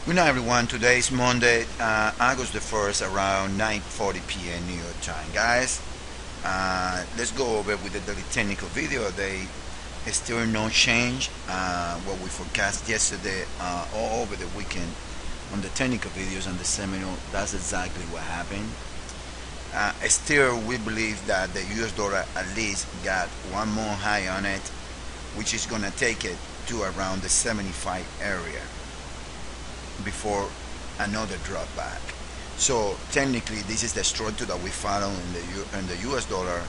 Good night, everyone. Today is Monday, August the 1st, around 9:40 p.m. New York time. Guys, let's go over with the daily technical video. They still no change. What we forecast yesterday, all over the weekend on the technical videos and the seminar, that's exactly what happened. Still, we believe that the US dollar at least got one more high on it, which is going to take it to around the 75 area before another drop back. So technically, this is the structure that we follow in the US dollar.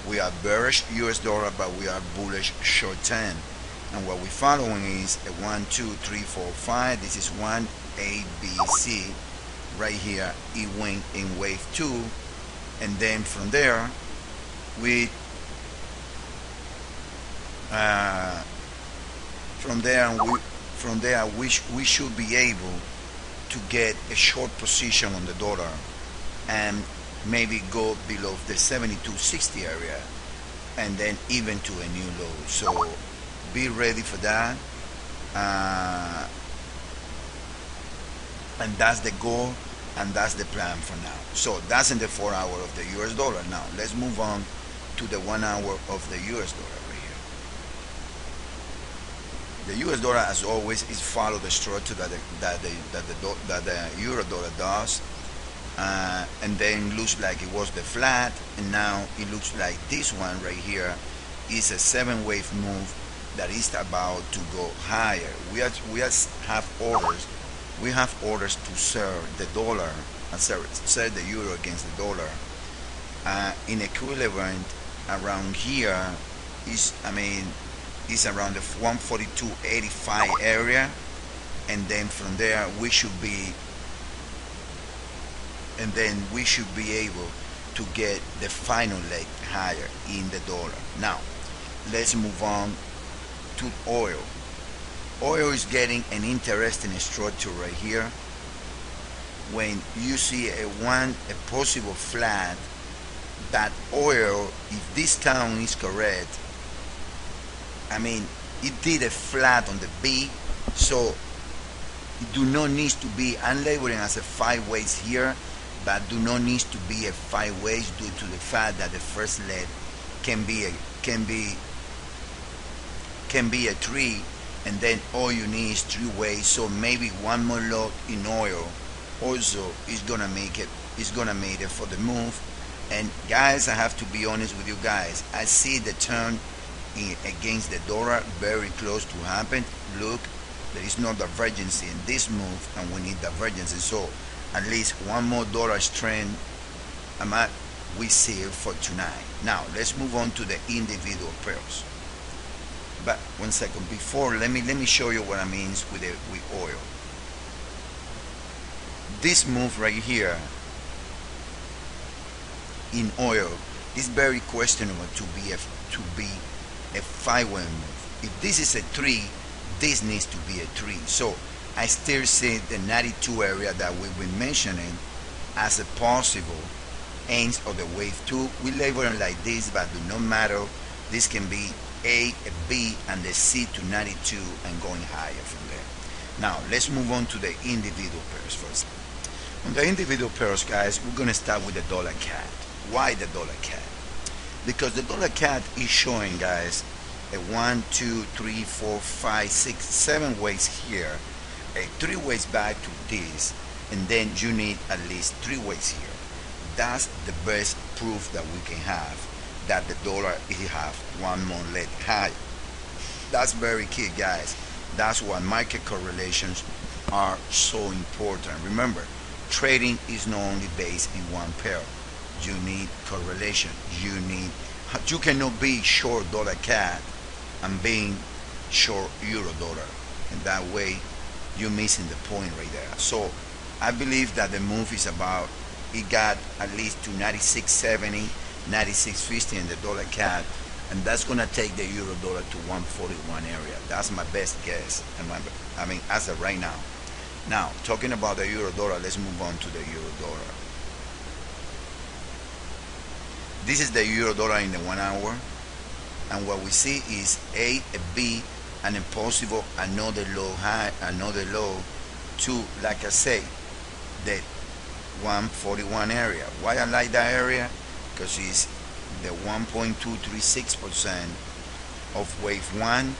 We are bearish US dollar, but we are bullish short term. And what we're following is a 1, 2, 3, 4, 5. This is 1 A, B, C. Right here, it went in wave 2, and then from there, we we should be able to get a short position on the dollar and maybe go below the 72.60 area and then even to a new low. So be ready for that, and that's the goal and that's the plan for now. So that's in the 4 hour of the US dollar. Now let's move on to the 1 hour of the US dollar. The US dollar, as always, is follow the structure that the euro dollar does, and then looks like it was the flat, and now it looks like this one right here is a 7-wave move that is about to go higher. We have orders. We have orders to sell the dollar, sell the euro against the dollar, in equivalent around here is around the 142.85 area, and then from there we should be able to get the final leg higher in the dollar. Now let's move on to oil. Oil is getting an interesting structure right here. When you see a possible flat, that oil, if this count is correct, it did a flat on the B, so it do not need to be, I'm labeling as a 5 ways here, but do not need to be a 5 ways due to the fact that the first leg can be a 3, and then all you need is 3 ways. So maybe one more load in oil also is gonna make it for the move. And guys, I have to be honest with you guys, I see the turn against the dollar very close to happen. Look, there is no divergence in this move, and we need divergence. So at least one more dollar trend we see for tonight. Now let's move on to the individual pairs. But one second before, let me show you what I mean with oil. This move right here in oil is very questionable to be a 5-way move. If this is a 3, this needs to be a 3. So I still see the 92 area that we've been mentioning as a possible ends of the wave 2. We label it like this, but do not matter. This can be A, a B, and the C to 92 and going higher from there. Now let's move on to the individual pairs first. On the individual pairs, guys, we're going to start with the dollar CAD. Why the dollar CAD? Because the dollar CAD is showing, guys, a 1, 2, 3, 4, 5, 6, 7 ways here, a 3 ways back to this, and then you need at least 3 ways here. That's the best proof that we can have that the dollar will have one more leg high. That's very key, guys. That's why market correlations are so important. Remember, trading is not only based in one pair. You need correlation. You cannot be short dollar CAD and being short euro dollar, and that way you're missing the point right there. So I believe that the move is about, it got at least to 96.70, 96.50 in the dollar CAD, and that's gonna take the euro dollar to 141 area. That's my best guess. As of right now. Now talking about the euro dollar, let's move on to the euro dollar. This is the euro dollar in the 1 hour, and what we see is A, a B, and impossible, another low high, another low, to, like I say, the 141 area. Why I like that area? Because it's the 1.236% of wave 1.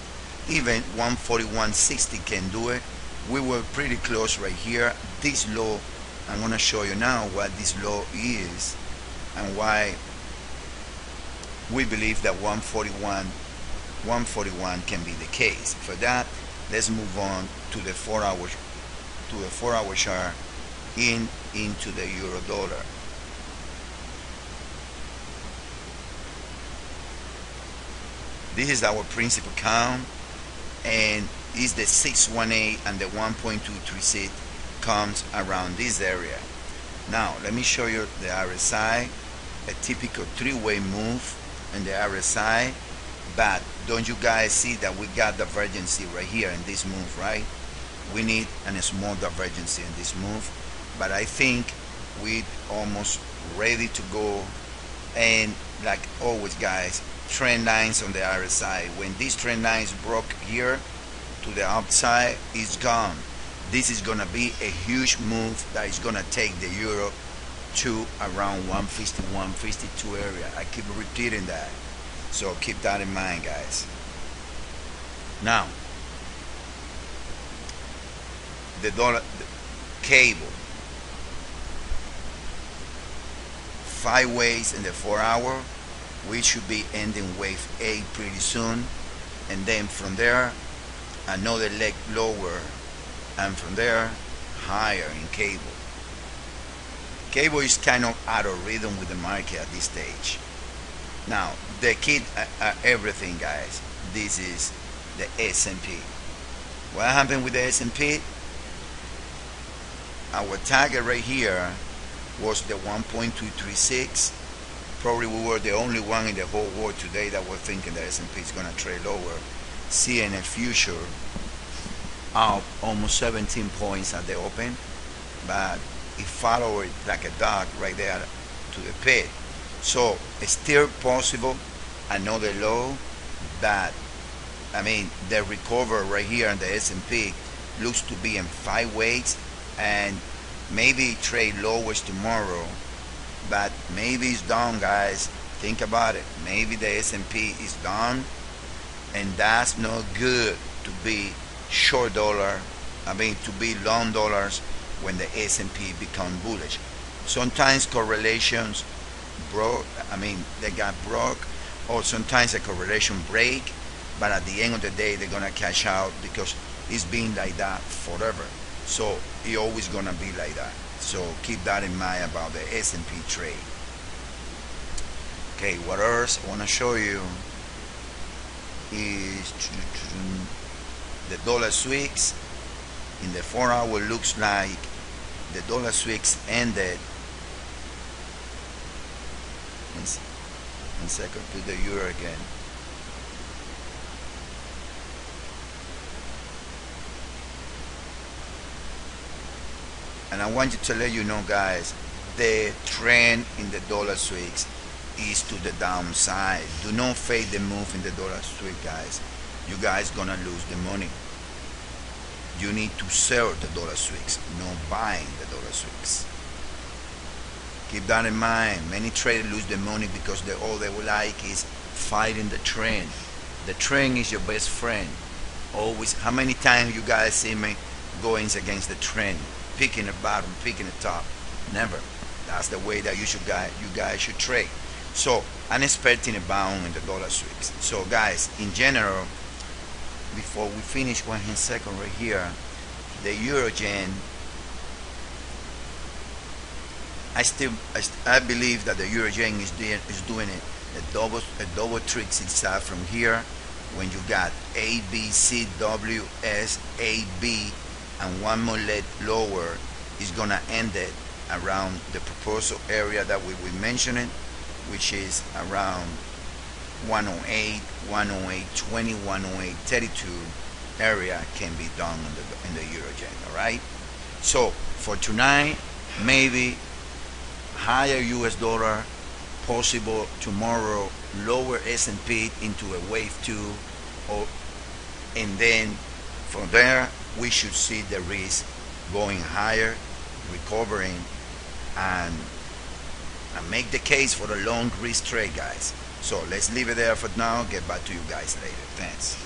Even 141.60 can do it. We were pretty close right here. This low, I'm going to show you now what this low is and why we believe that 141 can be the case. For that, let's move on to the 4-hour chart into the euro dollar. This is our principal count, and is the 618 and the 1.236 comes around this area. Now let me show you the RSI, a typical three-way move in the RSI. But don't you guys see that we got divergence right here in this move, right? We need a small divergence in this move, but I think we're almost ready to go. And like always, guys, trend lines on the RSI. When these trend lines broke here to the upside, it's gone. This is gonna be a huge move that is gonna take the euro to around 150, 152 area. I keep repeating that, so keep that in mind, guys. Now, the dollar, the cable, 5 ways in the 4-hour. We should be ending wave 8 pretty soon, and then from there another leg lower, and from there higher in cable. Cable is kind of out of rhythm with the market at this stage. Now the key everything, guys, this is the S&P. What happened with the S&P? Our target right here was the 1.236. Probably we were the only one in the whole world today that were thinking the S&P is going to trade lower. Seeing a future up almost 17 points at the open, but it followed like a dog right there to the pit. So it's still possible another low, but I mean the recovery right here in the S&P looks to be in 5 ways, and maybe trade lowers tomorrow, but maybe it's down, guys. Think about it. Maybe the S&P is down, and that's not good to be short dollar. I mean to be long dollars when the S&P become bullish. Sometimes correlations broke. I mean they got broke, or sometimes a correlation break. But at the end of the day, they're gonna cash out because it's been like that forever. So it's always gonna be like that. So keep that in mind about the S&P trade. Okay, what else I want to show you is the dollar sweeps. In the 4-hour, looks like the dollar sweeps ended. One second, to the euro again. And I want to let you know, guys, the trend in the dollar sweeps is to the downside. Do not fade the move in the dollar sweep, guys. You guys gonna lose the money. You need to sell the dollar sweeps, not buying the dollar sweeps. Keep that in mind. Many traders lose the money because all they would like is fighting the trend. The trend is your best friend. Always. How many times you guys see me going against the trend? Picking the bottom, picking the top. Never. That's the way that you guys should trade. So I'm expecting a bound in the dollar sweeps. So guys, in general, before we finish 1 second right here, the euro yen, I believe that the euro yen is doing a double trick itself from here. When you got A, B, C, W, S, A, B, and one more leg lower, is gonna end it around the proposal area that we were mentioning, which is around 108, 108.20, 108.32 area can be done in the euro yen. All right. So for tonight, maybe higher US dollar, possible tomorrow lower S&P into a wave 2, and then from there we should see the risk going higher, recovering, and make the case for the long risk trade, guys. So let's leave it there for now. Get back to you guys later. Thanks.